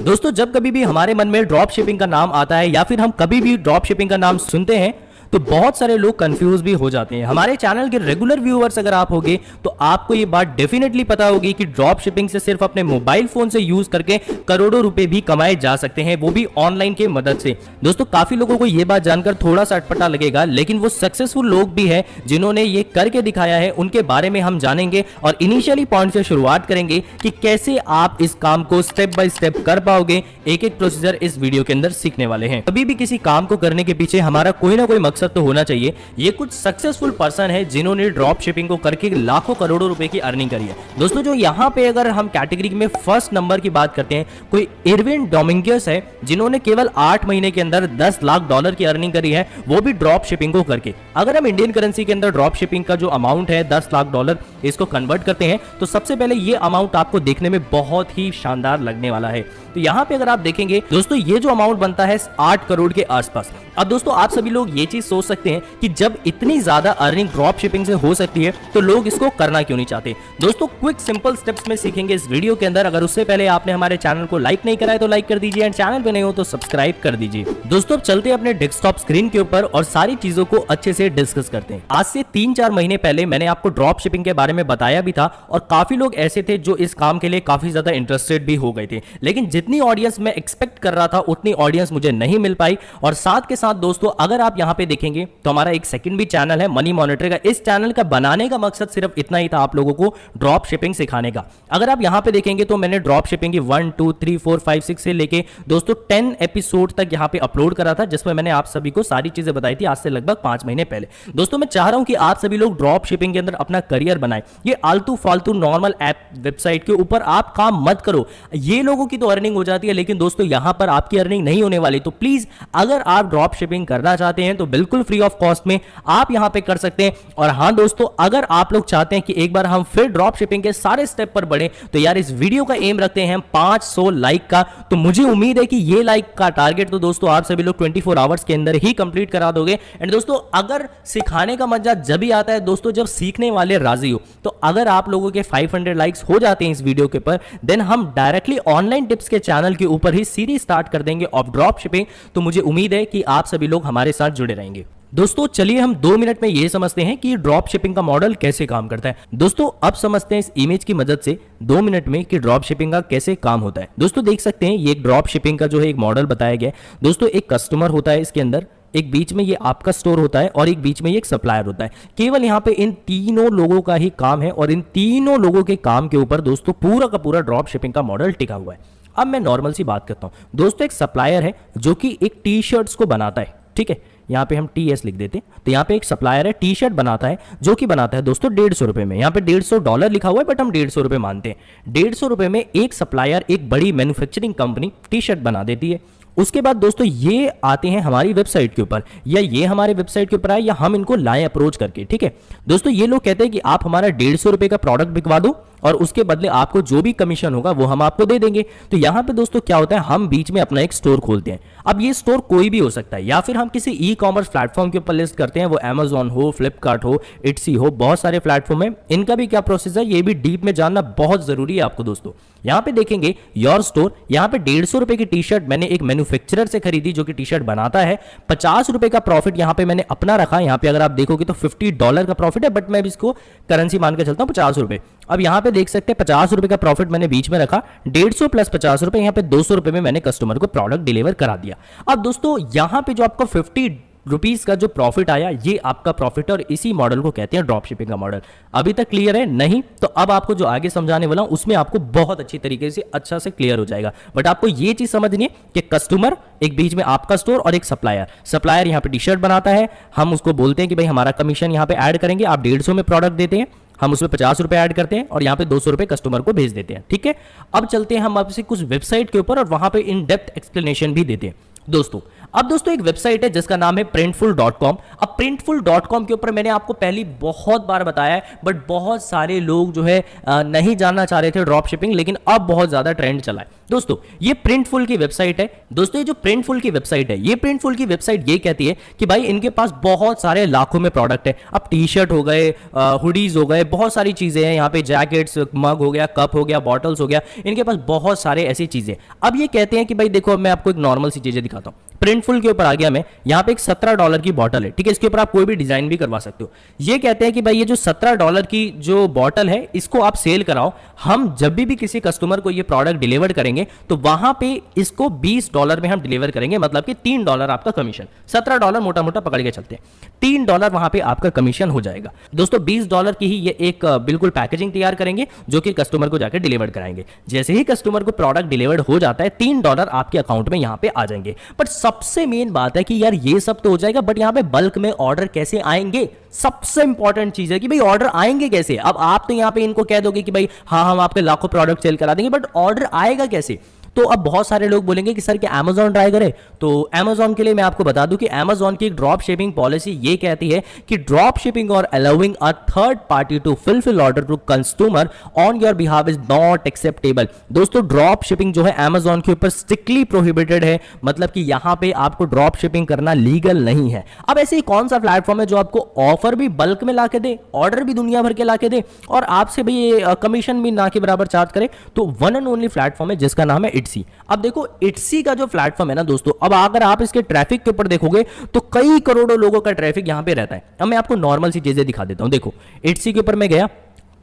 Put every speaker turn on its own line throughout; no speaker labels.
दोस्तों जब कभी भी हमारे मन में ड्रॉप शिपिंग का नाम आता है या फिर हम कभी भी ड्रॉप शिपिंग का नाम सुनते हैं तो बहुत सारे लोग कंफ्यूज भी हो जाते हैं। हमारे चैनल के रेगुलर व्यूअर्स अगर आप होगे तो आपको ये बात डेफिनेटली पता होगी कि ड्रॉप शिपिंग से सिर्फ अपने मोबाइल फोन से यूज करके करोड़ों रुपए भी कमाए जा सकते हैं, वो भी ऑनलाइन की मदद से। दोस्तों काफी लोगों को ये बात जानकर थोड़ा सा अटपटा लगेगा, लेकिन वो सक्सेसफुल लोग भी है जिन्होंने ये करके दिखाया है, उनके बारे में हम जानेंगे और इनिशियली पॉइंट से शुरुआत करेंगे कि कैसे आप इस काम को स्टेप बाय स्टेप कर पाओगे। एक एक प्रोसीजर इस वीडियो के अंदर सीखने वाले हैं। कभी भी किसी काम को करने के पीछे हमारा कोई ना कोई मकसद तो होना चाहिए। ये कुछ सक्सेसफुल पर्सन है जिन्होंने ड्रॉप शिपिंग को करके लाखों करोड़ों रुपए की अर्निंग करी है। दोस्तों जो यहाँ पे अगर हम कैटेगरी में फर्स्ट नंबर की बात करते हैं, कोई इरविन डोमिंगियस है जिन्होंने केवल 8 महीने के अंदर $10 लाख की अर्निंग करी है, वो भी ड्रॉप शिपिंग को करके। अगर हम इंडियन करेंसी के अंदर ड्रॉप शिपिंग का जो अमाउंट है $10 लाख इसको कन्वर्ट करते हैं तो सबसे पहले ये अमाउंट आपको देखने में बहुत ही शानदार लगने वाला है। तो यहाँ पे अगर आप देखेंगे दोस्तों ये जो अमाउंट बनता है 8 करोड़ के आसपास। अब दोस्तों आप सभी लोग ये चीज सोच सकते हैं कि जब इतनी ज्यादा अर्निंग ड्रॉप शिपिंग से हो सकती है तो लोग इसको करना क्यों नहीं चाहते। दोस्तों क्विक सिंपल स्टेप्स में सीखेंगे इस वीडियो के अंदर। अगर उससे पहले आपने हमारे चैनल को लाइक नहीं करा है तो लाइक कर दीजिए, एंड चैनल पे नहीं हो तो सब्सक्राइब कर दीजिए। दोस्तों अब चलते हैं अपने डेस्कटॉप स्क्रीन के ऊपर और सारी चीजों को अच्छे से डिस्कस करते हैं। आज से 3-4 महीने पहले मैंने आपको ड्रॉप शिपिंग के बारे में बताया भी था और काफी लोग ऐसे थे जो इस काम के लिए काफी ज्यादा इंटरेस्टेड भी हो गए थे, लेकिन जितनी ऑडियंस मैं एक्सपेक्ट कर रहा था उतनी ऑडियंस मुझे नहीं मिल पाई। और साथ के साथ दोस्तों अगर आप यहां पे देखेंगे तो हमारा एक सेकंड भी चैनल है मनी मॉनिटर का। इस चैनल का बनाने का मकसद सिर्फ इतना ही था, आप लोगों को ड्रॉप शिपिंग सिखाने का। अगर आप यहां पे देखेंगे तो मैंने ड्रॉप शिपिंग की 1 2 3 4 5 6 से लेके दोस्तों 10 एपिसोड तक यहां पे अपलोड करा था, जिसमें मैंने आप सभी को सारी चीजें बताई थी आज से लगभग 5 महीने पहले। दोस्तों मैं चाह रहा हूं कि आप सभी लोग ड्रॉप शिपिंग के अंदर अपना करियर बनाएं। ये आलतू फालतू नॉर्मल ऐप वेबसाइट के ऊपर आप काम मत करो। ये लोगों की तो अर्निंग हो जाती है, लेकिन दोस्तों यहां पर आपकी अर्निंग नहीं होने वाली। तो प्लीज अगर आप ड्रॉप शिपिंग करना चाहते हैं तो बिल्कुल फ्री ऑफ कॉस्ट में आप यहां पे कर सकते हैं। और हां दोस्तों अगर आप लोग चाहते हैं कि एक बार हम फिर ड्रॉप शिपिंग के सारे स्टेप पर बढ़े तो यार इस वीडियो का एम रखते हैं हम 500 लाइक का। तो मुझे उम्मीद है कि ये लाइक का टारगेट तो दोस्तों आप सभी लोग 24 आवर्स के अंदर ही कंप्लीट करा दोगे। एंड दोस्तों अगर सिखाने का मजा जब भी आता है दोस्तों जब सीखने वाले राजी हो। तो अगर आप लोगों के 500 लाइक्स हो जाते हैं इस वीडियो के ऊपर, देन हम डायरेक्टली ऑनलाइन टिप्स के चैनल के ऊपर ही सीरीज स्टार्ट कर देंगे ऑफ ड्रॉप शिपिंग। तो मुझे उम्मीद है कि आप सभी लोग हमारे साथ जुड़े रहेंगे। दोस्तों चलिए हम 2 मिनट में ये समझते हैं कि ड्रॉप शिपिंग का मॉडल कैसे काम करता है। दोस्तों अब समझते हैं इस इमेज की मदद से 2 मिनट में कि ड्रॉप शिपिंग का कैसे काम होता है। दोस्तों देख सकते हैं ये एक ड्रॉप शिपिंग का जो है एक मॉडल बताया गया है। दोस्तों एक कस्टमर होता है इसके अंदर, एक बीच में ये आपका स्टोर होता है और एक बीच में ये एक सप्लायर होता है। केवल यहाँ पे इन तीनों लोगों का ही काम है और इन तीनों लोगों के काम के ऊपर दोस्तों पूरा का पूरा ड्रॉप शिपिंग का मॉडल टिका हुआ है। अब मैं नॉर्मल सी बात करता हूँ। दोस्तों एक सप्लायर है जो कि एक टी शर्ट्स को बनाता है, ठीक है, यहाँ पे हम TS लिख देते हैं। तो यहाँ पे एक सप्लायर है टी शर्ट बनाता है, जो कि बनाता है दोस्तों 150 रुपए में। यहाँ पे $150 लिखा हुआ है बट हम 150 रुपए मानते हैं। 150 रुपए में एक सप्लायर एक बड़ी मैन्युफैक्चरिंग कंपनी टी शर्ट बना देती है। उसके बाद दोस्तों ये आते हैं हमारी वेबसाइट के ऊपर, या ये हमारे वेबसाइट के ऊपर आए या हम इनको लाएं अप्रोच करके, ठीक है। दोस्तों ये लोग कहते हैं कि आप हमारा 150 रुपए का प्रोडक्ट बिकवा दो और उसके बदले आपको जो भी कमीशन होगा वो हम आपको दे देंगे। तो यहाँ पे दोस्तों क्या होता है, हम बीच में अपना एक स्टोर खोलते हैं। अब ये स्टोर कोई भी हो सकता है या फिर हम किसी ई-कॉमर्स प्लेटफॉर्म के ऊपर लिस्ट करते हैं, वो Amazon हो, फ्लिपकार्ट हो, इट्सी हो, बहुत सारे प्लेटफॉर्म है। इनका भी क्या प्रोसेस है ये भी डीप में जानना बहुत जरूरी है आपको। दोस्तों यहाँ पे देखेंगे योर स्टोर, यहाँ पे 150 रुपए की टी शर्ट मैंने एक मैन्युफैक्चरर से खरीदी जो कि टी शर्ट बनाता है। 50 रुपए का प्रॉफिट यहाँ पे मैंने अपना रखा। यहाँ पे अगर आप देखोगे तो $50 का प्रॉफिट है, बट मैं इसको करेंसी मान के चलता हूँ 50 रुपए। अब यहाँ पे देख सकते हैं 50 रुपए का प्रॉफिट मैंने बीच में रखा, 150 प्लस 50 रुपए, यहाँ पे 200 रुपए में मैंने कस्टमर को प्रोडक्ट डिलीवर करा दिया। अब दोस्तों यहाँ पे जो आपका 50 रुपीज का जो प्रॉफिट आया ये आपका प्रॉफिट है और इसी मॉडल को कहते हैं ड्रॉप शिपिंग का मॉडल। अभी तक क्लियर है? नहीं तो अब आपको जो आगे समझाने वाला हूं उसमें आपको बहुत अच्छी तरीके से अच्छा से क्लियर हो जाएगा। बट आपको ये चीज समझनी है कि कस्टमर, एक बीच में आपका स्टोर और एक सप्लायर यहाँ पे टी शर्ट बनाता है। हम उसको बोलते हैं कि भाई हमारा कमीशन यहाँ पे ऐड करेंगे, आप 150 में प्रोडक्ट देते हैं, हम उसमें 50 रुपए ऐड करते हैं और यहाँ पे 200 रुपए कस्टमर को भेज देते हैं, ठीक है। अब चलते हैं हम आपसे कुछ वेबसाइट के ऊपर और वहां पे इन डेप्थ एक्सप्लेनेशन भी देते हैं। दोस्तों अब दोस्तों एक वेबसाइट है जिसका नाम है printful.com। अब printful.com के ऊपर मैंने आपको पहले बहुत बार बताया है, बट बहुत सारे लोग जो है नहीं जानना चाह रहे थे ड्रॉप शिपिंग, लेकिन अब बहुत ज्यादा ट्रेंड चला है। दोस्तों ये प्रिंटफुल की वेबसाइट है। दोस्तों ये जो प्रिंटफुल की वेबसाइट है, ये प्रिंटफुल की वेबसाइट ये कहती है कि भाई इनके पास बहुत सारे लाखों में प्रोडक्ट है। अब टी शर्ट हो गए, हुडीज हो गए, बहुत सारी चीजें हैं यहाँ पे, जैकेट्स, मग हो गया, कप हो गया, बॉटल्स हो गया, इनके पास बहुत सारे ऐसी चीजें। अब ये कहते हैं कि भाई देखो, अब मैं आपको एक नॉर्मल सी चीजें दिखाता हूँ। प्रिंटफुल के ऊपर आ गया मैं, यहाँ पे एक $17 की बॉटल है, ठीक है, इसके ऊपर आप कोई भी डिजाइन भी करवा सकते हो। ये कहते हैं कि भाई ये जो $17 की जो बॉटल है, इसको आप सेल कराओ, हम जब भी किसी कस्टमर को ये प्रोडक्ट डिलीवर करेंगे तो वहां पे इसको $20 में हम डिलीवर करेंगे, मतलब कि $3 आपका कमीशन। $17 मोटा मोटा पकड़ के चलते हैं, $3 वहां पे आपका कमीशन हो जाएगा। दोस्तों $20 की ही ये एक बिल्कुल पैकेजिंग तैयार करेंगे जो कि कस्टमर को जाकर डिलीवर कराएंगे। जैसे ही कस्टमर को प्रोडक्ट डिलीवर्ड हो जाता है, $3 आपके अकाउंट में यहाँ पे आ जाएंगे। बट सबसे मेन बात है कि यार ये सब तो हो जाएगा, बट यहाँ पे बल्क में ऑर्डर कैसे आएंगे? सबसे इंपॉर्टेंट चीज है कि भाई ऑर्डर आएंगे कैसे। अब आप तो यहाँ पे इनको कह दोगे कि भाई हाँ हम आपके लाखों प्रोडक्ट सेल करा देंगे, बट ऑर्डर आएगा कैसे? तो अब बहुत सारे लोग बोलेंगे कि सर क्या Amazon ट्राई करें? तो Amazon के लिए मैं आपको बता दूं कि Amazon की एक ड्रॉप शिपिंग पॉलिसी ये कहती है कि ड्रॉप शिपिंग और allowing a third party to fulfil order to consumer on your behalf is not acceptable. दोस्तों ड्रॉप शिपिंग जो है Amazon के ऊपर स्ट्रिक्टली प्रोहिबिटेड है, मतलब कि यहां पे आपको ड्रॉप शिपिंग करना लीगल नहीं है। अब ऐसे ही कौन सा प्लेटफॉर्म है जो आपको ऑफर भी बल्क में ला के दे, ऑर्डर भी दुनिया भर के ला के दे और आपसे भी कमीशन भी ना के बराबर चार्ज करे? तो वन एंड ओनली प्लेटफॉर्म है जिसका नाम है Etsy। अब देखो Etsy का जो प्लेटफॉर्म है ना दोस्तों, अब अगर आप इसके ट्रैफिक के ऊपर देखोगे तो कई करोड़ों लोगों का ट्रैफिक यहां पे रहता है। अब मैं आपको नॉर्मल सी चीजें दिखा देता हूं। देखो Etsy के ऊपर मैं गया,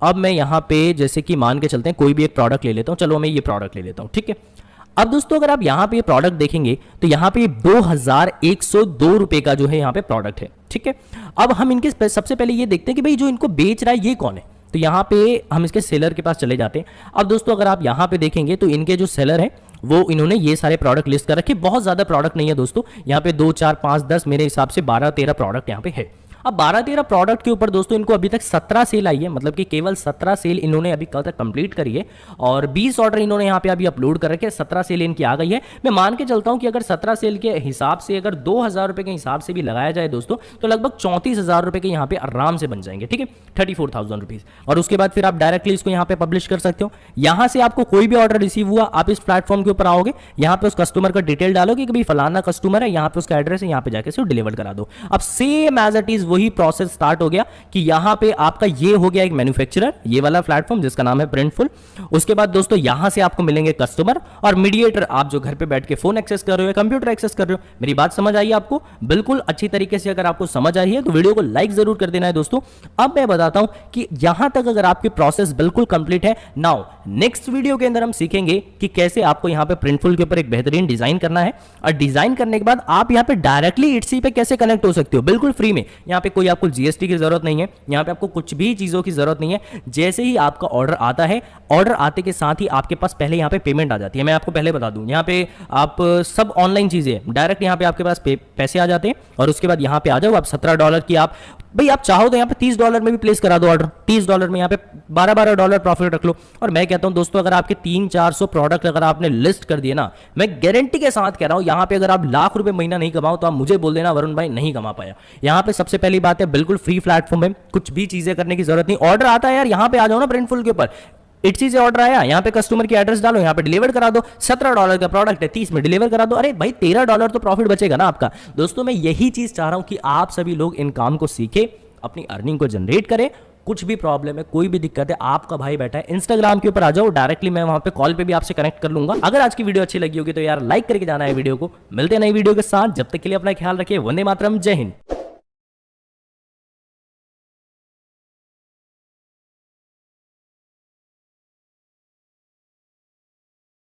अब मैं यहां पे जैसे कि मान के चलते हैं कोई भी एक प्रोडक्ट ले लेता हूं, चलो मैं ये प्रोडक्ट ले लेता हूं, ठीक है। अब दोस्तों अगर आप यहां पे ये प्रोडक्ट देखेंगे तो यहां पे 2102 रुपए का जो है यहां पे प्रोडक्ट है, ठीक है। अब हम इनके सबसे पहले ये देखते हैं कि भाई जो इनको बेच रहा है ये कौन है। तो यहाँ पे हम इसके सेलर के पास चले जाते हैं। अब दोस्तों अगर आप यहाँ पे देखेंगे तो इनके जो सेलर हैं वो इन्होंने ये सारे प्रोडक्ट लिस्ट कर रखे। बहुत ज़्यादा प्रोडक्ट नहीं है दोस्तों, यहाँ पे 2, 4, 5, 10 मेरे हिसाब से 12-13 प्रोडक्ट यहाँ पे है। अब 12-13 प्रोडक्ट के ऊपर दोस्तों इनको अभी तक 17 सेल आई है, मतलब कि केवल 17 सेल इन्होंने अभी कल तक कंप्लीट करी है और 20 ऑर्डर इन्होंने यहाँ पे अभी अपलोड कर रखे हैं। 17 सेल इनकी आ गई है। मैं मान के चलता हूँ कि अगर 17 सेल के हिसाब से अगर 2000 रुपए के हिसाब से भी लगाया जाए दोस्तों, तो लगभग 34,000 रुपए के यहाँ पे आराम से बन जाएंगे, ठीक है, 34,000 रुपीज। और उसके बाद फिर आप डायरेक्टली इसको यहाँ पे पब्लिश कर सकते हो। यहाँ से आपको कोई भी ऑर्डर रिसीव हुआ, आप इस प्लेटफॉर्म के ऊपर आओगे, यहाँ पे उस कस्टमर का डिटेल डालोगे कि भाई फलाना कस्टमर है, यहाँ पे उसका एड्रेस है, यहाँ पे जाके उसको डिलीवर करा दो। अब सेम एज इट इज वही प्रोसेस हो गया कि यहां पे आपका ये हो गया एक मैन्युफैक्चरर, ये वाला प्लेटफॉर्म जिसका नाम है प्रिंटफुल। उसके बाद दोस्तों यहां से आपको मिलेंगे कस्टमर और मीडिएटर, आप जो घर पे बैठ के फोन एक्सेस कर रहे हो, कंप्यूटर एक्सेस कर रहे हो। मेरी बात समझ आई आपको? बिल्कुल अच्छी तरीके से अगर आपको समझ आई है तो वीडियो को लाइक जरूर कर देना है दोस्तों। अब मैं बताता हूं कि यहां तक अगर आपकी प्रोसेस बिल्कुल कंप्लीट है, नाउ नेक्स्ट वीडियो के अंदर हम सीखेंगे कि कैसे आपको यहां पे प्रिंटफुल के ऊपर एक बेहतरीन डिजाइन करना है और डिजाइन करने के बाद आप यहां पे डायरेक्टली Etsy पे कैसे कनेक्ट हो सकते हो बिल्कुल फ्री में। यहां पे कोई आपको जीएसटी की जरूरत नहीं है, यहां पे आपको कुछ भी चीजों की जरूरत नहीं है। जैसे ही आपका ऑर्डर आता है, ऑर्डर आते के साथ ही आपके पास पहले यहां पे पेमेंट आ जाती है। मैं आपको पहले बता दूं, यहां पे आप सब ऑनलाइन चीजें डायरेक्ट यहां पे आपके पास पैसे आ जाते हैं और उसके बाद यहां पे आ जाओ आप $17 की, आप भाई आप चाहो तो यहाँ पे $30 में भी प्लेस करा दो ऑर्डर, $30 में यहाँ पे $12 प्रॉफिट रख लो। और मैं कहता हूँ दोस्तों अगर आपके 300-400 प्रोडक्ट अगर आपने लिस्ट कर दिए ना, मैं गारंटी के साथ कह रहा हूँ यहाँ पे अगर आप लाख रुपए महीना नहीं कमाओ तो आप मुझे बोल देना वरुण भाई नहीं कमा पाया। यहाँ पे सबसे पहली बात है बिल्कुल फ्री प्लेटफॉर्म है, कुछ भी चीजें करने की जरूरत नहीं। ऑर्डर आता है यार, यहाँ पे आ जाओ ना प्रिंटफुल के ऊपर, Etsy से ऑर्डर आया, यहाँ पे कस्टमर की एड्रेस डालो, यहाँ पे डिलीवर करा दो। $17 का प्रोडक्ट है, 30 में डिलीवर करा दो। अरे भाई $13 तो प्रॉफिट बचेगा ना आपका। दोस्तों मैं यही चीज चाह रहा हूं कि आप सभी लोग इन काम को सीखें, अपनी अर्निंग को जनरेट करें। कुछ भी प्रॉब्लम है, कोई भी दिक्कत है, आपका भाई बैठा है, इंस्टाग्राम के ऊपर आ जाओ, डायरेक्टली मैं वहां पे कॉल पे भी आपसे कनेक्ट कर लूंगा। अगर आज की वीडियो अच्छी लगी होगी तो यार लाइक करके जाना है वीडियो को। मिलते हैं नई वीडियो के साथ, जब तक के लिए अपना ख्याल रखिए। वंदे मातरम, जय हिंद।